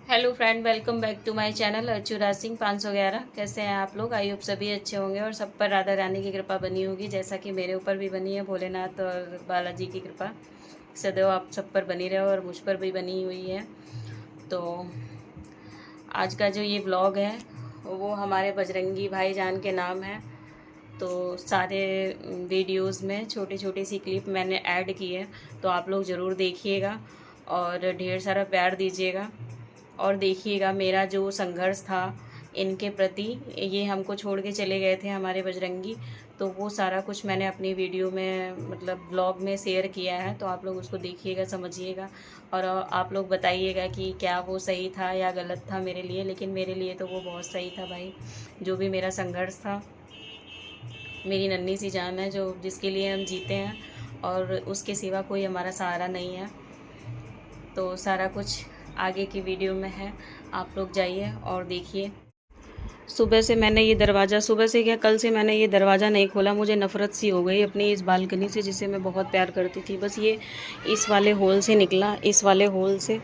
Hello friend, welcome back to my channel Archu Raj Singh 511। कैसे हैं आप लोग? आई होप सभी अच्छे होंगे और सब पर राधा रानी की कृपा बनी होगी, जैसा कि मेरे ऊपर भी बनी है। भोलेनाथ और बालाजी की कृपा सदैव आप सब पर बनी रहे और मुझ पर भी बनी हुई है। तो आज का जो ये व्लॉग है वो हमारे बजरंगी भाईजान के नाम है। तो सारे वीडियोस में छोटी छोटी सी क्लिप मैंने ऐड की है, तो आप लोग ज़रूर देखिएगा और ढेर सारा प्यार दीजिएगा। और देखिएगा मेरा जो संघर्ष था इनके प्रति, ये हमको छोड़ के चले गए थे हमारे बजरंगी, तो वो सारा कुछ मैंने अपनी वीडियो में मतलब ब्लॉग में शेयर किया है। तो आप लोग उसको देखिएगा, समझिएगा और आप लोग बताइएगा कि क्या वो सही था या गलत था मेरे लिए। लेकिन मेरे लिए तो वो बहुत सही था भाई। जो भी मेरा संघर्ष था, मेरी नन्ही सी जान है जो जिसके लिए हम जीते हैं और उसके सिवा कोई हमारा सहारा नहीं है। तो सारा कुछ आगे की वीडियो में है, आप लोग जाइए और देखिए। सुबह से क्या, कल से मैंने ये दरवाज़ा नहीं खोला। मुझे नफ़रत सी हो गई अपनी इस बालकनी से जिसे मैं बहुत प्यार करती थी। बस ये इस वाले होल से निकला, इस वाले होल से।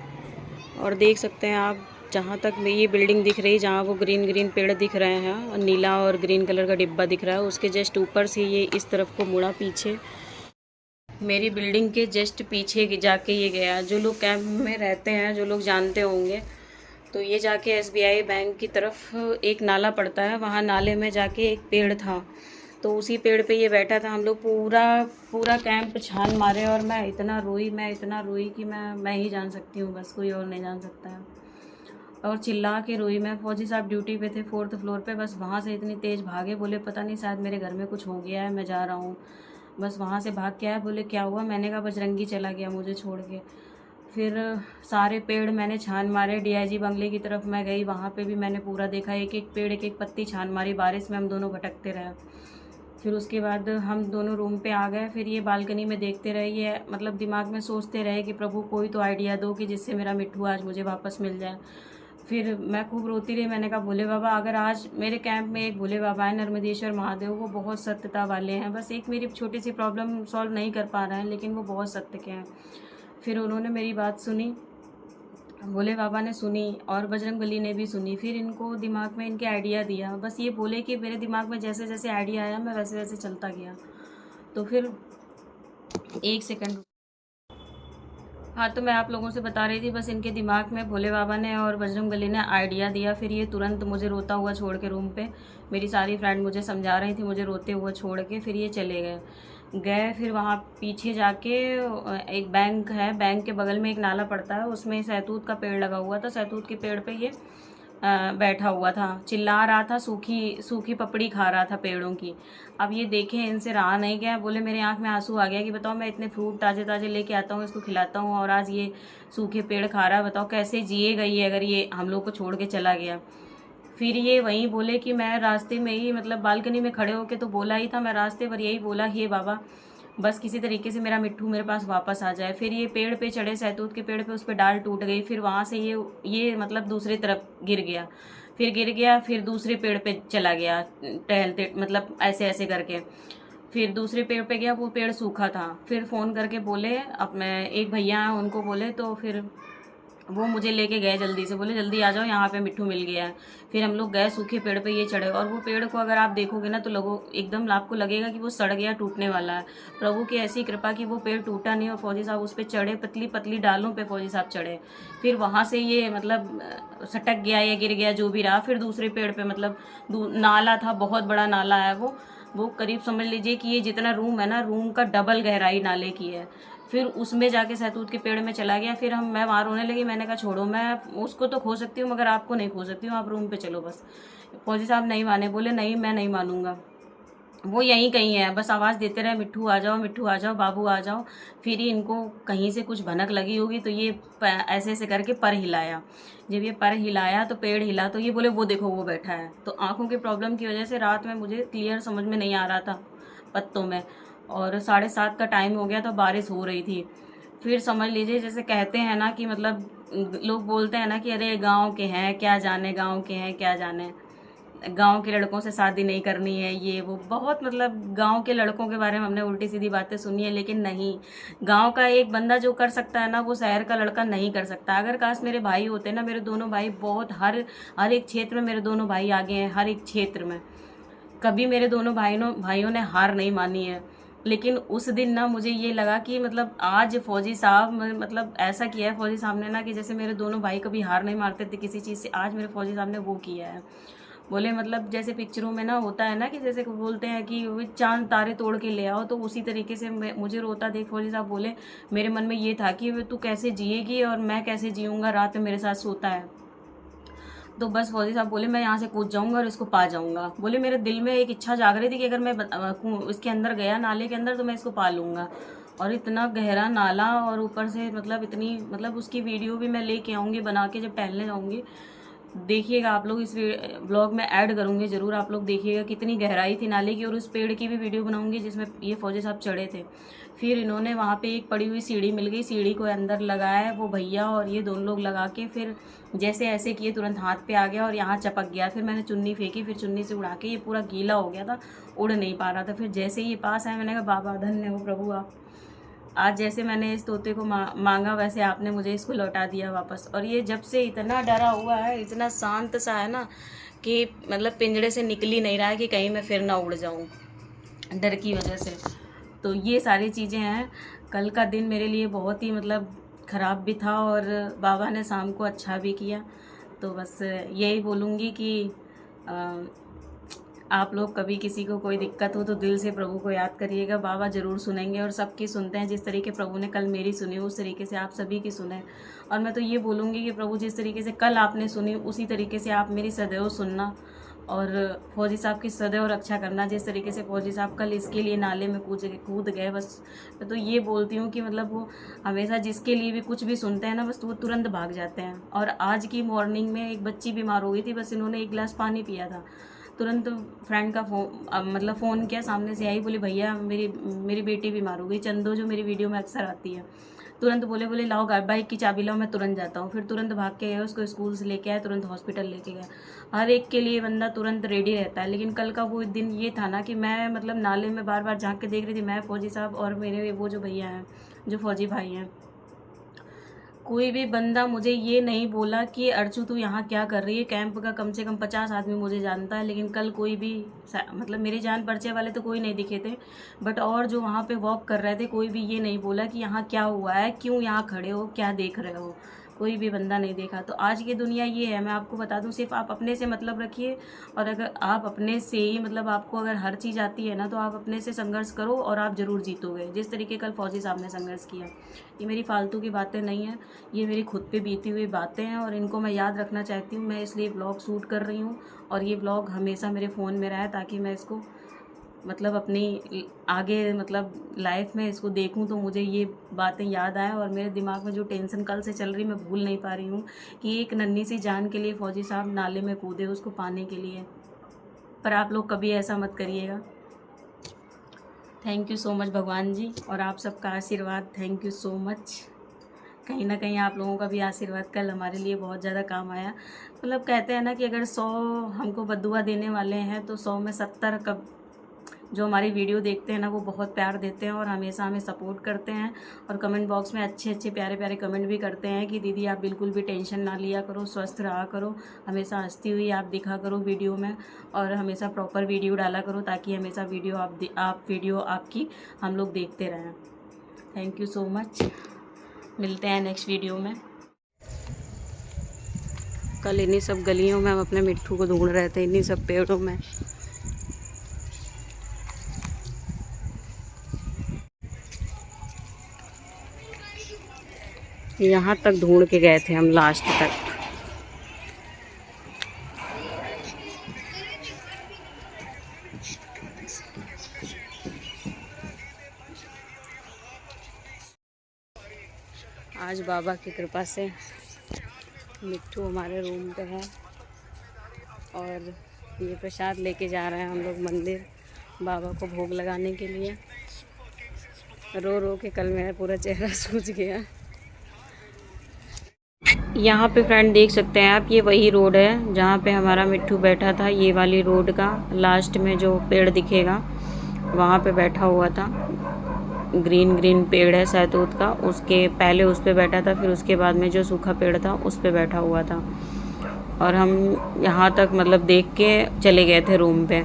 और देख सकते हैं आप, जहाँ तक मैं ये बिल्डिंग दिख रही, जहाँ वो ग्रीन ग्रीन पेड़ दिख रहे हैं और नीला और ग्रीन कलर का डिब्बा दिख रहा है, उसके जस्ट ऊपर से ये इस तरफ को मुड़ा पीछे। मेरी बिल्डिंग के जस्ट पीछे जाके ये गया। जो लोग कैंप में रहते हैं, जो लोग जानते होंगे, तो ये जाके एसबीआई बैंक की तरफ एक नाला पड़ता है, वहाँ नाले में जाके एक पेड़ था, तो उसी पेड़ पे ये बैठा था। हम लोग पूरा पूरा कैंप छान मारे और मैं इतना रोई कि मैं ही जान सकती हूँ, बस कोई और नहीं जान सकता है। और चिल्ला के रोई मैं। फौजी साहब ड्यूटी पे थे 4th फ्लोर पे, बस वहाँ से इतनी तेज़ भागे, बोले पता नहीं शायद मेरे घर में कुछ हो गया है, मैं जा रहा हूँ। बस वहाँ से भाग के आया। बोले क्या हुआ? मैंने कहा बजरंगी चला गया मुझे छोड़ के। फिर सारे पेड़ मैंने छान मारे। डीआईजी बंगले की तरफ मैं गई, वहाँ पे भी मैंने पूरा देखा, एक एक पेड़ एक एक पत्ती छान मारी। बारिश में हम दोनों भटकते रहे। फिर उसके बाद हम दोनों रूम पे आ गए। फिर ये बालकनी में देखते रहे, ये मतलब दिमाग में सोचते रहे कि प्रभु कोई तो आइडिया दो कि जिससे मेरा मिट्ठू आज मुझे वापस मिल जाए। फिर मैं खूब रोती रही। मैंने कहा भोले बाबा, अगर आज मेरे कैंप में एक भोले बाबा है, नर्मदेश्वर महादेव, वो बहुत सत्यता वाले हैं। बस एक मेरी छोटी सी प्रॉब्लम सॉल्व नहीं कर पा रहे हैं, लेकिन वो बहुत सत्य के हैं। फिर उन्होंने मेरी बात सुनी, भोले बाबा ने सुनी और बजरंगबली ने भी सुनी। फिर इनको दिमाग में इनके आइडिया दिया। बस ये बोले कि मेरे दिमाग में जैसे जैसे आइडिया आया मैं वैसे वैसे चलता गया। तो फिर एक सेकंड। हाँ, तो मैं आप लोगों से बता रही थी, बस इनके दिमाग में भोले बाबा ने और बजरंगबली ने आइडिया दिया। फिर ये तुरंत मुझे रोता हुआ छोड़ के रूम पे, मेरी सारी फ्रेंड मुझे समझा रही थी, मुझे रोते हुए छोड़ के फिर ये चले गए। फिर वहाँ पीछे जाके एक बैंक है, बैंक के बगल में एक नाला पड़ता है, उसमें सहतूत का पेड़ लगा हुआ था। सहतूत के पेड़ पे ये बैठा हुआ था, चिल्ला रहा था, सूखी सूखी पपड़ी खा रहा था पेड़ों की। अब ये देखे, इनसे रहा नहीं गया। बोले मेरे आंख में आंसू आ गया कि बताओ, मैं इतने फ्रूट ताजे ताजे लेके आता हूँ, इसको खिलाता हूँ, और आज ये सूखे पेड़ खा रहा है। बताओ कैसे जिएगा ये अगर ये हम लोग को छोड़ के चला गया। फिर ये वहीं बोले कि मैं रास्ते में ही, मतलब बालकनी में खड़े होके तो बोला ही था, मैं रास्ते पर यही बोला, हे बाबा बस किसी तरीके से मेरा मिट्ठू मेरे पास वापस आ जाए। फिर ये पेड़ पे चढ़े, सहतूत के पेड़ पे, उस पर डाल टूट गई। फिर वहाँ से ये मतलब दूसरी तरफ गिर गया। फिर गिर गया, फिर दूसरे पेड़ पे चला गया टहलते, मतलब ऐसे ऐसे करके। फिर दूसरे पेड़ पे गया, वो पेड़ सूखा था। फिर फ़ोन करके बोले, अब मैं एक भैया हैं उनको बोले, तो फिर वो मुझे लेके गए जल्दी से, बोले जल्दी आ जाओ यहाँ पे मिट्ठू मिल गया है। फिर हम लोग गए, सूखे पेड़ पे ये चढ़े, और वो पेड़ को अगर आप देखोगे ना तो लोगों एकदम आपको लगेगा कि वो सड़ गया, टूटने वाला है। प्रभु की ऐसी कृपा कि वो पेड़ टूटा नहीं और फौजी साहब उस पर चढ़े, पतली पतली डालों पे फौजी साहब चढ़े। फिर वहाँ से ये मतलब सटक गया या गिर गया जो भी रहा। फिर दूसरे पेड़ पे, मतलब नाला था, बहुत बड़ा नाला है वो करीब समझ लीजिए कि ये जितना रूम है ना, रूम का डबल गहराई नाले की है। फिर उसमें जाके सहतूत के पेड़ में चला गया। फिर मैं वहाँ रोने लगी। मैंने कहा छोड़ो, मैं उसको तो खो सकती हूँ मगर आपको नहीं खो सकती हूँ, आप रूम पे चलो बस। फौजी साहब नहीं माने, बोले नहीं मैं नहीं मानूंगा, वो यहीं कहीं है। बस आवाज़ देते रहे, मिट्ठू आ जाओ, मिट्ठू आ जाओ, बाबू आ जाओ। फिर ही इनको कहीं से कुछ भनक लगी होगी, तो ये ऐसे ऐसे करके पर हिलाया। जब ये पर हिलाया तो पेड़ हिला, तो ये बोले वो देखो वो बैठा है। तो आंखों की प्रॉब्लम की वजह से रात में मुझे क्लियर समझ में नहीं आ रहा था पत्तों में, और 7:30 का टाइम हो गया था, बारिश हो रही थी। फिर समझ लीजिए, जैसे कहते हैं ना कि मतलब लोग बोलते हैं ना कि अरे गांव के हैं क्या जाने, गांव के हैं क्या जाने। गांव के लड़कों से शादी नहीं करनी है, ये वो बहुत मतलब गांव के लड़कों के बारे में हमने उल्टी सीधी बातें सुनी है। लेकिन नहीं, गांव का एक बंदा जो कर सकता है ना, वो शहर का लड़का नहीं कर सकता। अगर काश मेरे भाई होते ना, मेरे दोनों भाई बहुत हर एक क्षेत्र में मेरे दोनों भाई आगे हैं, हर एक क्षेत्र में। कभी मेरे दोनों भाइयों ने हार नहीं मानी है। लेकिन उस दिन ना मुझे ये लगा कि मतलब आज फौजी साहब मतलब ऐसा किया है फौजी साहब ने ना, कि जैसे मेरे दोनों भाई कभी हार नहीं मारते थे किसी चीज़ से, आज मेरे फौजी साहब ने वो किया है। बोले मतलब जैसे पिक्चरों में ना होता है ना, कि जैसे बोलते हैं कि वो चांद तारे तोड़ के ले आओ, तो उसी तरीके से मुझे रोता देख फौजी साहब बोले, मेरे मन में ये था कि तू कैसे जिएगी और मैं कैसे जीऊँगा, रात में मेरे साथ सोता है। तो बस फौजी साहब बोले मैं यहाँ से कूद जाऊंगा और इसको पा जाऊंगा। बोले मेरे दिल में एक इच्छा जाग रही थी कि अगर मैं इसके अंदर गया, नाले के अंदर, तो मैं इसको पा लूँगा। और इतना गहरा नाला, और ऊपर से मतलब इतनी मतलब उसकी वीडियो भी मैं लेके आऊँगी बना के, जब टहलने जाऊँगी देखिएगा आप लोग, इस ब्लॉग में ऐड करूँगी ज़रूर, आप लोग देखिएगा कितनी गहराई थी नाले की। और उस पेड़ की भी वीडियो बनाऊँगी जिसमें ये फौजी साहब चढ़े थे। फिर इन्होंने वहाँ पे एक पड़ी हुई सीढ़ी मिल गई, सीढ़ी को अंदर लगाया वो भैया और ये दोनों लोग लगा के, फिर जैसे ऐसे किए तुरंत हाथ पे आ गया और यहाँ चपक गया। फिर मैंने चुन्नी फेंकी, फिर चुन्नी से उड़ा के ये पूरा गीला हो गया था, उड़ नहीं पा रहा था। फिर जैसे ही ये पास आया, मैंने कहा बाबा धन्य हो प्रभु आप, आज जैसे मैंने इस तोते को मांगा वैसे आपने मुझे इसको लौटा दिया वापस। और ये जब से इतना डरा हुआ है, इतना शांत सा है ना, कि मतलब पिंजड़े से निकल ही नहीं रहा है कि कहीं मैं फिर ना उड़ जाऊं डर की वजह से। तो ये सारी चीज़ें हैं। कल का दिन मेरे लिए बहुत ही मतलब ख़राब भी था, और बाबा ने शाम को अच्छा भी किया। तो बस यही बोलूँगी कि आप लोग कभी किसी को कोई दिक्कत हो तो दिल से प्रभु को याद करिएगा, बाबा ज़रूर सुनेंगे और सबकी सुनते हैं। जिस तरीके प्रभु ने कल मेरी सुनी उस तरीके से आप सभी की सुने। और मैं तो ये बोलूँगी कि प्रभु जिस तरीके से कल आपने सुनी उसी तरीके से आप मेरी सदैव सुनना, और फौजी साहब की सदैव रक्षा करना। जिस तरीके से फौजी साहब कल इसके लिए नाले में कूद गए, बस मैं तो ये बोलती हूँ कि मतलब वो हमेशा जिसके लिए भी कुछ भी सुनते हैं ना, बस वो तुरंत भाग जाते हैं। और आज की मॉर्निंग में एक बच्ची बीमार हो गई थी, बस इन्होंने एक गिलास पानी पिया था, तुरंत फ्रेंड का मतलब फ़ोन किया, सामने से आई, बोली भैया मेरी बेटी बीमार हो गई, चंदो जो मेरी वीडियो में अक्सर आती है। तुरंत बोले लाओ बाइक की चाबी लाओ, मैं तुरंत जाता हूँ। फिर तुरंत भाग के गए, उसको स्कूल से लेके आए, तुरंत हॉस्पिटल लेके गया। हर एक के लिए बंदा तुरंत रेडी रहता है। लेकिन कल का वो दिन ये था ना कि मैं मतलब नाले में बार बार झाँक के देख रही थी, मैं फौजी साहब और मेरे वो जो भैया हैं, जो फौजी भाई हैं, कोई भी बंदा मुझे ये नहीं बोला कि अर्चू तू यहाँ क्या कर रही है। कैंप का कम से कम 50 आदमी मुझे जानता है, लेकिन कल कोई भी मतलब मेरे जान परिचय वाले तो कोई नहीं दिखे थे, बट और जो वहाँ पे वॉक कर रहे थे कोई भी ये नहीं बोला कि यहाँ क्या हुआ है, क्यों यहाँ खड़े हो, क्या देख रहे हो, कोई भी बंदा नहीं देखा। तो आज की दुनिया ये है, मैं आपको बता दूं, सिर्फ आप अपने से मतलब रखिए। और अगर आप अपने से ही मतलब आपको अगर हर चीज़ आती है ना, तो आप अपने से संघर्ष करो और आप ज़रूर जीतोगे। जिस तरीके कल फौजी साहब ने संघर्ष किया, ये मेरी फालतू की बातें नहीं हैं, ये मेरी खुद पे बीती हुई बातें हैं, और इनको मैं याद रखना चाहती हूँ। मैं इसलिए व्लॉग शूट कर रही हूँ, और ये व्लॉग हमेशा मेरे फ़ोन में रहे, ताकि मैं इसको मतलब अपनी आगे मतलब लाइफ में इसको देखूं तो मुझे ये बातें याद आए। और मेरे दिमाग में जो टेंशन कल से चल रही, मैं भूल नहीं पा रही हूँ कि एक नन्ही सी जान के लिए फौजी साहब नाले में कूदे उसको पाने के लिए। पर आप लोग कभी ऐसा मत करिएगा। थैंक यू सो मच भगवान जी, और आप सबका आशीर्वाद, थैंक यू सो मच। कहीं ना कहीं आप लोगों का भी आशीर्वाद कल हमारे लिए बहुत ज़्यादा काम आया। मतलब कहते हैं ना कि अगर 100 हमको बद्दुआ देने वाले हैं, तो 100 में 70 कब जो हमारी वीडियो देखते हैं ना, वो बहुत प्यार देते हैं और हमेशा हमें सपोर्ट करते हैं। और कमेंट बॉक्स में अच्छे अच्छे प्यारे प्यारे कमेंट भी करते हैं कि दीदी आप बिल्कुल भी टेंशन ना लिया करो, स्वस्थ रहा करो, हमेशा हंसती हुई आप दिखा करो वीडियो में, और हमेशा प्रॉपर वीडियो डाला करो, ताकि हमेशा वीडियो आपकी हम लोग देखते रहें। Thank you so much. मिलते हैं नेक्स्ट वीडियो में। कल इन्हीं सब गलियों में हम अपने मिट्ठू को ढूंढ रहे थे, इन्हीं सब पेड़ों में। यहाँ तक ढूंढ के गए थे हम, लास्ट तक। आज बाबा की कृपा से मिट्ठू हमारे रूम पे है, और ये प्रसाद लेके जा रहे हैं हम लोग मंदिर बाबा को भोग लगाने के लिए। रो रो के कल मेरा पूरा चेहरा सूज गया। यहाँ पे फ्रेंड देख सकते हैं आप, ये वही रोड है जहाँ पे हमारा मिट्ठू बैठा था। ये वाली रोड का लास्ट में जो पेड़ दिखेगा वहाँ पे बैठा हुआ था। ग्रीन ग्रीन पेड़ है सहतूत का, उसके पहले उस पे बैठा था, फिर उसके बाद में जो सूखा पेड़ था उस पे बैठा हुआ था। और हम यहाँ तक मतलब देख के चले गए थे रूम पे।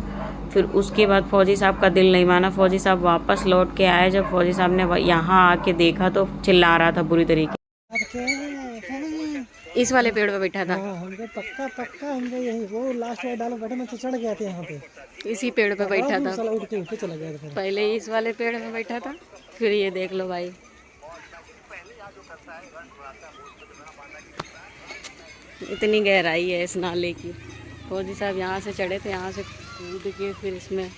फिर उसके बाद फ़ौजी साहब का दिल नहीं माना, फ़ौजी साहब वापस लौट के आए। जब फ़ौजी साहब ने यहाँ आके देखा तो चिल्ला रहा था बुरी तरीके। इस वाले पेड़ पे बैठा था। हाँ, हमको पक्का पक्का हमको यही वो लास्ट वाले डाल बैठा, मैं तो चढ़ गया था यहाँ पे। इसी पेड़ पे बैठा था। साला उठ के ऊपर चला गया था फिर। पहले इस वाले पेड़ में बैठा था, फिर ये देख लो भाई। इतनी गहराई है इस नाले की। फौजी साहब यहाँ से चढ़े थे, यहाँ से कूद के फिर इसमें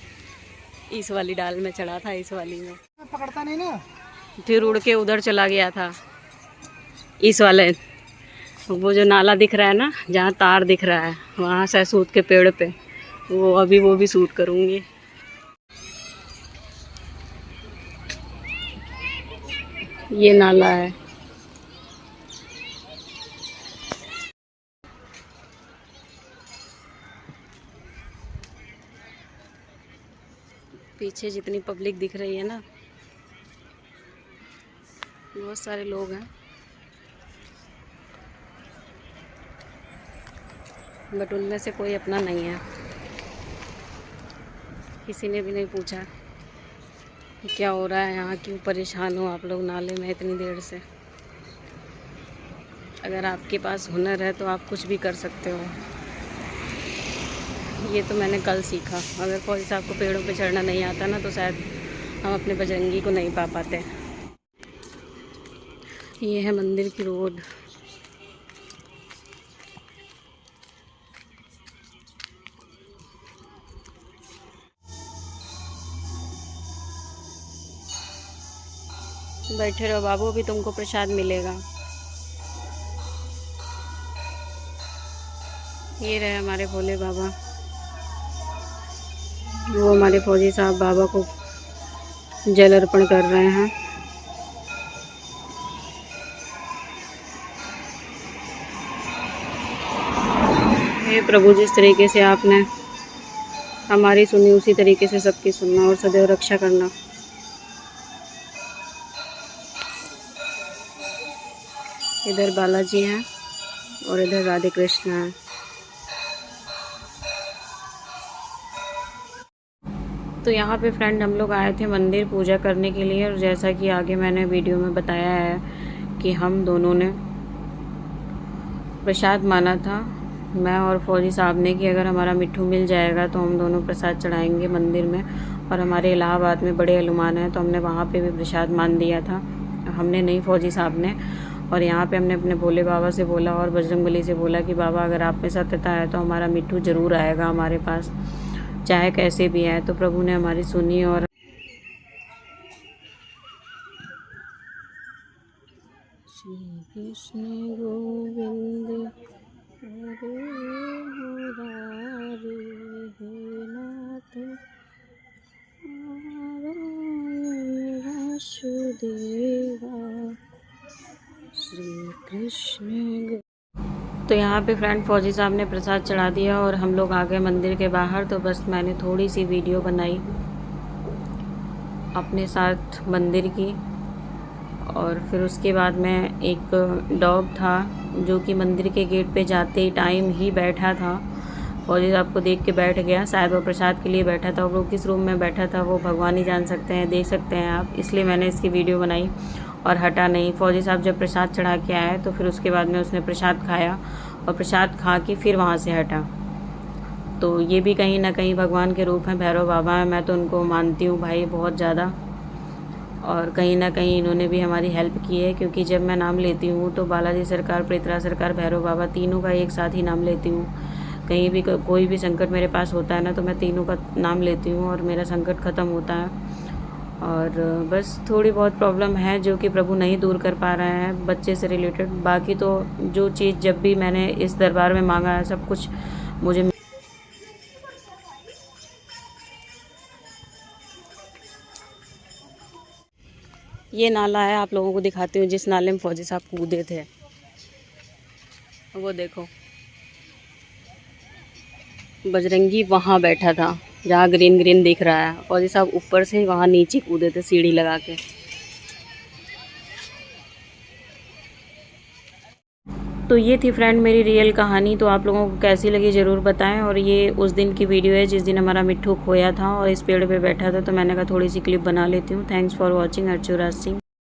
इस वाली डाल में चढ़ा था, इस वाली में पकड़ता नहीं ना, फिर उड़ के उधर चला गया था। इस वाले वो जो नाला दिख रहा है ना, जहाँ तार दिख रहा है वहाँ से सूत के पेड़ पे, वो अभी वो भी सूट करूँगी। ये नाला है। पीछे जितनी पब्लिक दिख रही है ना, बहुत सारे लोग हैं, बट उनमें से कोई अपना नहीं है। किसी ने भी नहीं पूछा कि क्या हो रहा है यहाँ, क्यों परेशान हो आप लोग नाले में इतनी देर से। अगर आपके पास हुनर है तो आप कुछ भी कर सकते हो। ये तो मैंने कल सीखा। अगर फौजी साहब को पेड़ों पे चढ़ना नहीं आता ना, तो शायद हम अपने बजरंगी को नहीं पा पाते। ये है मंदिर की रोड। बैठे रहो बाबू, अभी तुमको प्रसाद मिलेगा। ये रहे हमारे भोले बाबा। वो हमारे फौजी साहब बाबा को जल अर्पण कर रहे हैं। हे प्रभु, जिस तरीके से आपने हमारी सुनी उसी तरीके से सबकी सुनना और सदैव रक्षा करना। इधर बालाजी हैं और इधर राधे कृष्ण हैं। तो यहाँ पे फ्रेंड हम लोग आए थे मंदिर पूजा करने के लिए, और जैसा कि आगे मैंने वीडियो में बताया है कि हम दोनों ने प्रसाद माना था, मैं और फौजी साहब ने, कि अगर हमारा मिट्ठू मिल जाएगा तो हम दोनों प्रसाद चढ़ाएंगे मंदिर में। और हमारे इलाहाबाद में बड़े हनुमान हैं, तो हमने वहाँ पे भी प्रसाद मान दिया था। हमने नहीं, फौजी साहब ने। और यहाँ पे हमने अपने भोले बाबा से बोला और बजरंगबली से बोला कि बाबा अगर आप में सत्यता है तो हमारा मिट्ठू ज़रूर आएगा हमारे पास, चाहे कैसे भी आए। तो प्रभु ने हमारी सुनी। और श्री कृष्ण गोविंद हरे मुरारी, हे नाथ नारायण वासुदेवा, श्री कृष्ण। तो यहाँ पे फ्रेंड फौजी साहब ने प्रसाद चढ़ा दिया और हम लोग आ गए मंदिर के बाहर। तो बस मैंने थोड़ी सी वीडियो बनाई अपने साथ मंदिर की। और फिर उसके बाद में एक डॉग था जो कि मंदिर के गेट पे जाते टाइम ही बैठा था। फौजी साहब को देख के बैठ गया, शायद वो प्रसाद के लिए बैठा था। और वो किस रूम में बैठा था वो भगवान ही जान सकते हैं, देख सकते हैं आप। इसलिए मैंने इसकी वीडियो बनाई और हटा नहीं। फौजी साहब जब प्रसाद चढ़ा के आए तो फिर उसके बाद में उसने प्रसाद खाया और प्रसाद खा के फिर वहाँ से हटा। तो ये भी कहीं ना कहीं भगवान के रूप हैं, भैरव बाबा हैं। मैं तो उनको मानती हूँ भाई बहुत ज़्यादा। और कहीं ना कहीं इन्होंने भी हमारी हेल्प की है, क्योंकि जब मैं नाम लेती हूँ तो बालाजी सरकार, प्रेतरा सरकार, भैरव बाबा, तीनों का एक साथ ही नाम लेती हूँ। कहीं भी कोई भी संकट मेरे पास होता है ना, तो मैं तीनों का नाम लेती हूँ और मेरा संकट ख़त्म होता है। और बस थोड़ी बहुत प्रॉब्लम है जो कि प्रभु नहीं दूर कर पा रहे हैं बच्चे से रिलेटेड। बाकी तो जो चीज़ जब भी मैंने इस दरबार में मांगा है सब कुछ मुझे। ये नाला है, आप लोगों को दिखाती हूँ जिस नाले में फौजी साहब कूदे थे। वो देखो बजरंगी वहाँ बैठा था जहाँ ग्रीन ग्रीन दिख रहा है। फौजी साहब ऊपर से वहाँ नीचे कूदे थे सीढ़ी लगा के। तो ये थी फ्रेंड मेरी रियल कहानी। तो आप लोगों को कैसी लगी ज़रूर बताएं। और ये उस दिन की वीडियो है जिस दिन हमारा मिट्ठू खोया था और इस पेड़ पे बैठा था। तो मैंने कहा थोड़ी सी क्लिप बना लेती हूँ। Thanks for watching Archuraj Singh.